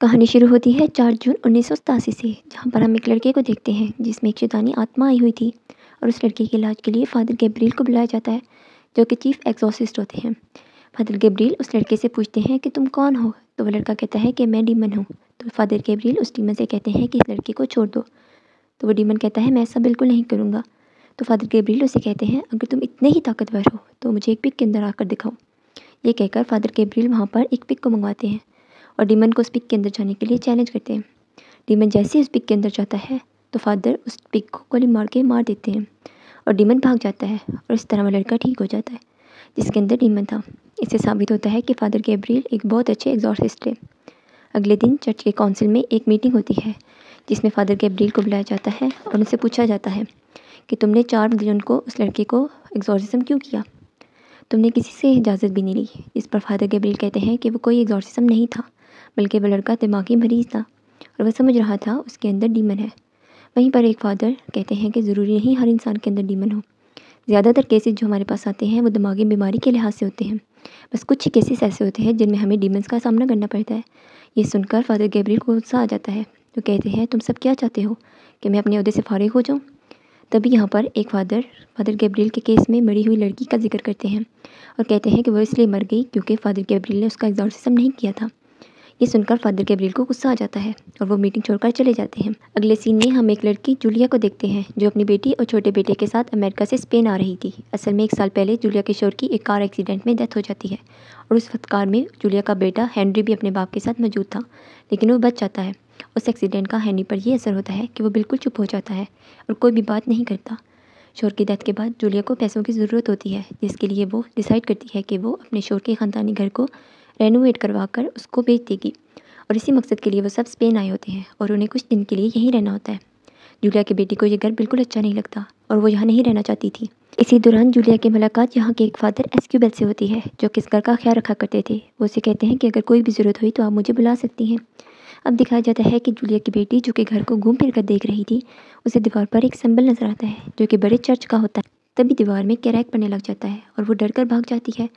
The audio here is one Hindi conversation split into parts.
कहानी शुरू होती है 4 जून 1987 से, जहाँ पर हम एक लड़के को देखते हैं जिसमें एक शैतानी आत्मा आई हुई थी और उस लड़के के इलाज के लिए फादर गैब्रियल को बुलाया जाता है, जो कि चीफ एक्सॉर्सिस्ट होते हैं। फादर गैब्रियल उस लड़के से पूछते हैं कि तुम कौन हो? तो वो लड़का कहता है कि मैं डीमन हूँ। तो फादर गैब्रियल उस डीमन से कहते हैं कि इस लड़के को छोड़ दो। तो वो डीमन कहता है मैं ऐसा बिल्कुल नहीं करूँगा। तो फादर गैब्रियल उसे कहते हैं अगर तुम इतने ही ताकतवर हो तो मुझे एक पिक के अंदर आकर दिखाओ। ये कहकर फादर गैब्रियल वहाँ पर एक पिक को मंगवाते हैं और डीमन को उस पिक के अंदर जाने के लिए चैलेंज करते हैं। डीमन जैसे ही उस पिक के अंदर जाता है तो फादर उस पिक को गोली मार के मार देते हैं और डीमन भाग जाता है और इस तरह वो लड़का ठीक हो जाता है जिसके अंदर डीमन था। इससे साबित होता है कि फादर गैब्रियल एक बहुत अच्छे एग्जॉर्सिस्ट थे। अगले दिन चर्च के काउंसिल में एक मीटिंग होती है जिसमें फादर गैब्रियल को बुलाया जाता है और उनसे पूछा जाता है कि तुमने 4 जून को उस लड़के को एग्जॉर्सिज्म क्यों किया? तुमने किसी से इजाज़त भी नहीं ली। इस पर फादर गैब्रियल कहते हैं कि वो कोई एग्जॉर्सिज्म नहीं था, बल्कि वो लड़का दिमागी मरीज़ था और वह समझ रहा था उसके अंदर डीमन है। वहीं पर एक फादर कहते हैं कि ज़रूरी नहीं हर इंसान के अंदर डीमन हो। ज़्यादातर केसेस जो हमारे पास आते हैं वो दिमागी बीमारी के लिहाज से होते हैं। बस कुछ ही केसेस ऐसे होते हैं जिनमें हमें डीमंस का सामना करना पड़ता है। ये सुनकर फादर गैब्रियल को गुस्सा आ जाता है। तो कहते हैं तुम सब क्या चाहते हो कि मैं अपने ओहदे से फारिग हो जाऊँ? तभी यहाँ पर एक फादर गैब्रियल के केस में मरी हुई लड़की का जिक्र करते हैं और कहते हैं कि वो इसलिए मर गई क्योंकि फादर गैब्रियल ने उसका एग्जॉर्सिज्म नहीं किया था। ये सुनकर फादर गैब्रियल को गुस्सा आ जाता है और वो मीटिंग छोड़कर चले जाते हैं। अगले सीन में हम एक लड़की जूलिया को देखते हैं जो अपनी बेटी और छोटे बेटे के साथ अमेरिका से स्पेन आ रही थी। असल में 1 साल पहले जूलिया के शोहर की एक कार एक्सीडेंट में डेथ हो जाती है और उस वक्त कार में जूलिया का बेटा हेनरी भी अपने बाप के साथ मौजूद था, लेकिन वो बच जाता है। उस एक्सीडेंट का हेनरी पर यह असर होता है कि वो बिल्कुल चुप हो जाता है और कोई भी बात नहीं करता। शोहर की डेथ के बाद जूलिया को पैसों की ज़रूरत होती है, जिसके लिए वो डिसाइड करती है कि वो अपने शोहर के ख़ानदानी घर को रेनोवेट करवा कर उसको बेच देगी और इसी मकसद के लिए वो सब स्पेन आए होते हैं और उन्हें कुछ दिन के लिए यहीं रहना होता है। जूलिया के बेटी को ये घर बिल्कुल अच्छा नहीं लगता और वो यहाँ नहीं रहना चाहती थी। इसी दौरान जूलिया की मुलाकात यहाँ के एक फादर एस्क्यूबेल से होती है जो कि इस घर का ख्याल रखा करते थे। वो उसे कहते हैं कि अगर कोई भी ज़रूरत हुई तो आप मुझे बुला सकती हैं। अब दिखाया जाता है कि जूलिया की बेटी जो कि घर को घूम फिर कर देख रही थी, उसे दीवार पर एक सिंबल नज़र आता है जो कि बड़े चर्च का होता है। तभी दीवार में क्रैक पड़ने लग जाता है और वो डर कर भाग जाती है।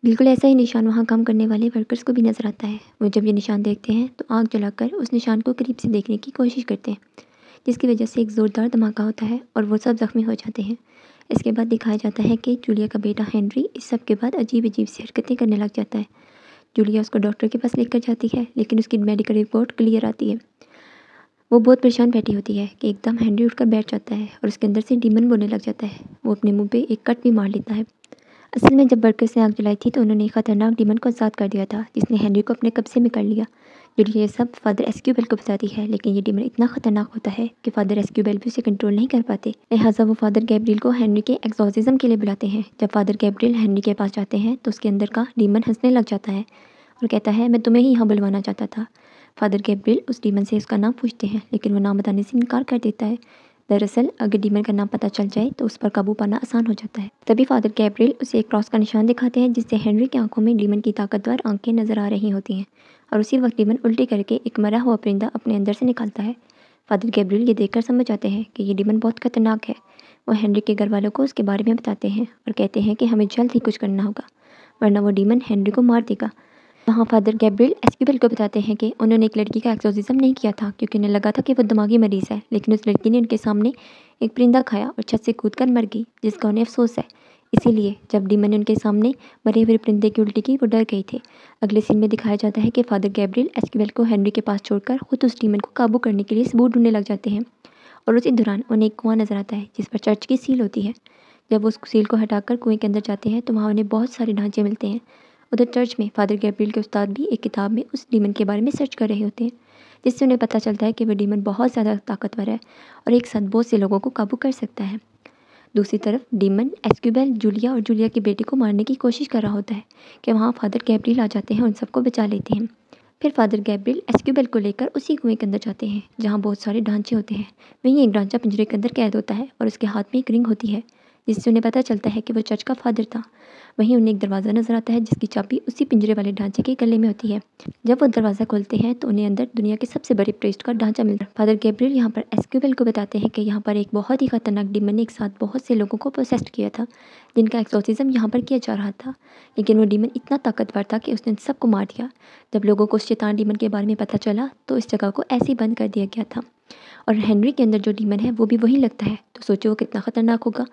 बिल्कुल ऐसा ही निशान वहाँ काम करने वाले वर्कर्स को भी नज़र आता है। वो जब ये निशान देखते हैं तो आग जलाकर उस निशान को करीब से देखने की कोशिश करते हैं, जिसकी वजह से एक ज़ोरदार धमाका होता है और वो सब ज़ख्मी हो जाते हैं। इसके बाद दिखाया जाता है कि जूलिया का बेटा हेनरी इस सब के बाद अजीब अजीब सी हरकतें करने लग जाता है। जूलिया उसको डॉक्टर के पास लेकर जाती है, लेकिन उसकी मेडिकल रिपोर्ट क्लियर आती है। वो बहुत परेशान बैठी होती है कि एकदम हेनरी उठकर बैठ जाता है और उसके अंदर से डीमन बोलने लग जाता है। वो अपने मुंह पे एक कट भी मार लेता है। असल में जब वर्कर्स ने आग जलाई थी तो उन्होंने एक खतरनाक डीमन को आज़ाद कर दिया था जिसने हेनरी को अपने कब्जे में कर लिया। जूलिया ये सब फादर एस्क्यूबेल को बताती है, लेकिन ये डीमन इतना खतरनाक होता है कि फादर एस्क्यूबेल भी उसे कंट्रोल नहीं कर पाते। लिहाजा वो फादर गैब्रियल को हेनरी के एक्सॉर्सिज्म के लिए बुलाते हैं। जब फादर गैब्रियल हेनरी के पास जाते हैं तो उसके अंदर का डीमन हंसने लग जाता है और कहता है मैं तुम्हें ही यहाँ बुलवाना चाहता था। फादर गैब्रियल उस डीमन से उसका नाम पूछते हैं, लेकिन वो नाम बताने से इनकार कर देता है। दरअसल अगर डीमन का नाम पता चल जाए तो उस पर काबू पाना आसान हो जाता है। तभी फादर गैब्रियल उसे एक क्रॉस का निशान दिखाते हैं जिससे हेनरी की आंखों में डीमन की ताकतवर आंखें नजर आ रही होती हैं और उसी वक्त डीमन उल्टी करके एक मरा हुआ परिंदा अपने अंदर से निकालता है। फादर गैब्रियल ये देखकर समझ जाते हैं कि ये डीमन बहुत खतरनाक है। वो हेनरी के घर वालों को उसके बारे में बताते हैं और कहते हैं कि हमें जल्द ही कुछ करना होगा, वरना वो डीमन हेनरी को मार देगा। वहाँ फादर गैब्रियल एस्क्यूबेल को बताते हैं कि उन्होंने एक लड़की का एक्सोर्सिज्म नहीं किया था क्योंकि उन्हें लगा था कि वो दिमागी मरीज़ है, लेकिन उस लड़की ने उनके सामने एक परिंदा खाया और छत से कूदकर मर गई, जिसका उन्हें अफसोस है। इसीलिए जब डीमन ने उनके सामने मरे हुए परिंदे की उल्टी की वो डर गए थे। अगले सीन में दिखाया जाता है कि फादर गैब्रियल एस्क्यूबेल को हेनरी के पास छोड़कर खुद उस डीमन को काबू करने के लिए सबूत ढूंढने लग जाते हैं और उसी दौरान उन्हें एक कुआं नजर आता है जिस पर चर्च की सील होती है। जब वो उस सील को हटाकर कुएं के अंदर जाते हैं तो वहाँ उन्हें बहुत सारे ढांचे मिलते हैं। उधर चर्च में फादर गैब्रियल के उस्ताद भी एक किताब में उस डीमन के बारे में सर्च कर रहे होते हैं, जिससे उन्हें पता चलता है कि वह डीमन बहुत ज़्यादा ताकतवर है और एक साथ बहुत से लोगों को काबू कर सकता है। दूसरी तरफ डीमन एस्क्यूबेल जूलिया और जूलिया की बेटी को मारने की कोशिश कर रहा होता है कि वहाँ फादर गैब्रियल आ जाते हैं, उन सबको बचा लेते हैं। फिर फादर गैब्रियल एस्क्यूबेल को लेकर उसी कुएं के अंदर जाते हैं जहाँ बहुत सारे ढांचे होते हैं। वहीं एक ढांचा पिंजरे के अंदर कैद होता है और उसके हाथ में एक रिंग होती है जिससे उन्हें पता चलता है कि वो चर्च का फादर था। वहीं उन्हें एक दरवाज़ा नज़र आता है जिसकी चाबी उसी पिंजरे वाले ढांचे के गले में होती है। जब वो दरवाज़ा खोलते हैं तो उन्हें अंदर दुनिया के सबसे बड़े प्रीस्ट का ढांचा मिलता है। फादर गैब्रियल यहाँ पर एस्क्यूबेल को बताते हैं कि यहाँ पर एक बहुत ही खतरनाक डीमन ने एक साथ बहुत से लोगों को पोसेस्ड किया था, जिनका एक्सोर्सिज्म यहाँ पर किया जा रहा था। लेकिन वो डीमन इतना ताकतवर था कि उसने सबको मार दिया। जब लोगों को उस शैतान डीमन के बारे में पता चला तो इस जगह को ऐसे ही बंद कर दिया गया था। और हेनरी के अंदर जो डीमन है वो भी वही लगता है, तो सोचो वो कितना खतरनाक होगा।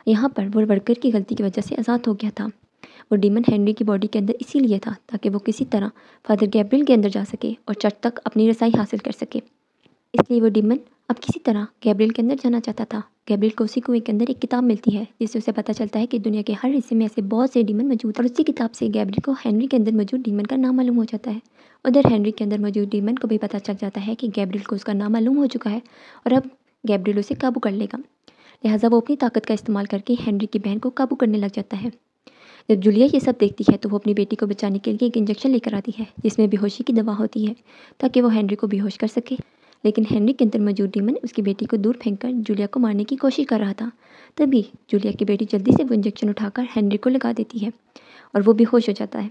यहाँ पर वो वर्कर की गलती की वजह से आज़ाद हो गया था। वो डीमन हेनरी की बॉडी के अंदर इसीलिए था ताकि वो किसी तरह फादर गैब्रियल के अंदर जा सके और चर्च तक अपनी रसाई हासिल कर सके। इसलिए वो डीमन अब किसी तरह गैब्रियल के अंदर जाना चाहता था। गैब्रियल को उसी कुएं के अंदर एक किताब मिलती है जिससे उसे पता चलता है कि दुनिया के हर हिस्से में ऐसे बहुत से डीमन मौजूद हैं। और उसी किताब से गैब्रियल को हेनरी के अंदर मौजूद डीमन का नाम मालूम हो जाता है। उधर हेनरी के अंदर मौजूद डीमन को भी पता चल जाता है कि गैब्रियल को उसका नाम मालूम हो चुका है और अब गैब्रियल उसे काबू कर लेगा। लिहाजा वो अपनी ताकत का इस्तेमाल करके हेनरी की बहन को काबू करने लग जाता है। जब जूलिया ये सब देखती है तो वो अपनी बेटी को बचाने के लिए एक इंजेक्शन लेकर आती है जिसमें बेहोशी की दवा होती है ताकि वो हेनरी को बेहोश कर सके। लेकिन हेनरी के अंदर मौजूद डीमन उसकी बेटी को दूर फेंककर जूलिया को मारने की कोशिश कर रहा था। तभी जूलिया की बेटी जल्दी से वो इंजेक्शन उठाकर हेनरी को लगा देती है और वो बेहोश हो जाता है।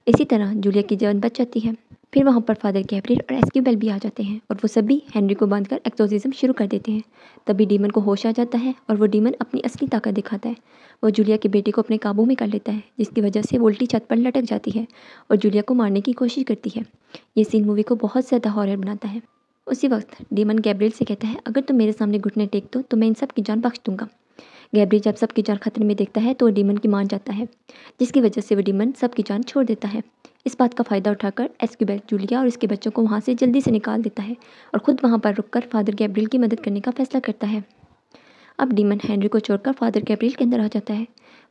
इसी तरह जूलिया की जान बच जाती है। फिर वहाँ पर फादर गैब्रियल और एस्क्यूबेल भी आ जाते हैं और वो सभी हेनरी को बांधकर एक्सोर्सिज्म शुरू कर देते हैं। तभी डीमन को होश आ जाता है और वो डीमन अपनी असली ताकत दिखाता है। वो जूलिया की बेटी को अपने काबू में कर लेता है जिसकी वजह से वो उल्टी छत पर लटक जाती है और जूलिया को मारने की कोशिश करती है। ये सीन मूवी को बहुत ज़्यादा हॉरर बनाता है। उसी वक्त डीमन गैब्रियल से कहता है, अगर तुम मेरे सामने घुटने टेक दो तो मैं इन सब की जान बख्श दूंगा। गैब्रियल जब सबकी जान खतरे में देखता है तो वो डीमन की मान जाता है, जिसकी वजह से वो डीमन सबकी जान छोड़ देता है। इस बात का फ़ायदा उठाकर एस्क्यूबेल जूलिया और उसके बच्चों को वहाँ से जल्दी से निकाल देता है और ख़ुद वहाँ पर रुककर फादर गैब्रियल की मदद करने का फैसला करता है। अब डीमन हेनरी को छोड़कर फादर गैब्रियल के अंदर आ जाता है।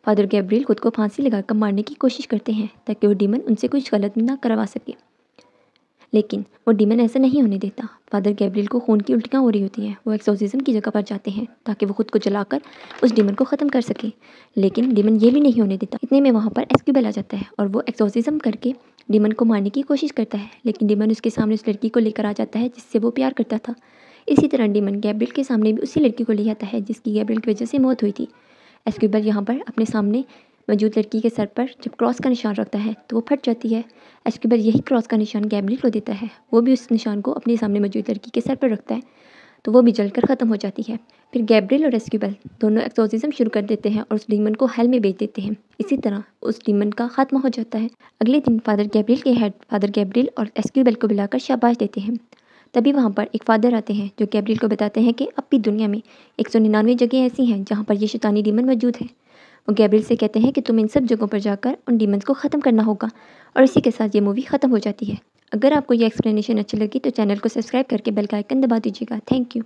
फादर गैब्रियल खुद को फांसी लगाकर मारने की कोशिश करते हैं ताकि वो डीमन उनसे कुछ गलत ना करवा सके, लेकिन वो डीमन ऐसा नहीं होने देता। फादर गैब्रियल को खून की उल्टियाँ हो रही होती हैं। वो एक्सोर्सिज्म की जगह पर जाते हैं ताकि वो खुद को जलाकर उस डीमन को ख़त्म कर सके, लेकिन डीमन ये भी नहीं होने देता। इतने में वहाँ पर एस्क्यूबेल आ जाता है और वो एक्सोर्सिज्म करके डीमन को मारने की कोशिश करता है, लेकिन डीमन उसके सामने उस लड़की को लेकर आ जाता है जिससे वो प्यार करता था। इसी तरह डीमन गैब्रियल के सामने भी उसी लड़की को ले आता है जिसकी गैब्रियल की वजह से मौत हुई थी। एस्क्यूबेल यहाँ पर अपने सामने मौजूद लड़की के सर पर जब क्रॉस का निशान रखता है तो वो फट जाती है। एस्क्यूबेल यही क्रॉस का निशान गैब्रियल को देता है। वो भी उस निशान को अपने सामने मौजूद लड़की के सर पर रखता है तो वो भी जलकर ख़त्म हो जाती है। फिर गैब्रियल और एस्क्यूबेल दोनों एक्सोर्सिज्म शुरू कर देते हैं और उस डीमन को हेल में भेज देते हैं। इसी तरह उस डीमन का खात्मा हो जाता है। अगले दिन फादर गैब्रियल के हेड फादर गैब्रियल और एस्क्यूबेल को बुलाकर शाबाश देते हैं। तभी वहाँ पर एक फादर आते हैं जो गैब्रियल को बताते हैं कि अब भी दुनिया में 199 जगह ऐसी हैं जहाँ पर ये शैतानी डीमन मौजूद है। वो गैब्रियल से कहते हैं कि तुम इन सब जगहों पर जाकर उन डीमंस को ख़त्म करना होगा और इसी के साथ ये मूवी ख़त्म हो जाती है। अगर आपको ये एक्सप्लेनेशन अच्छी लगी तो चैनल को सब्सक्राइब करके बेल का आइकन दबा दीजिएगा। Thank you.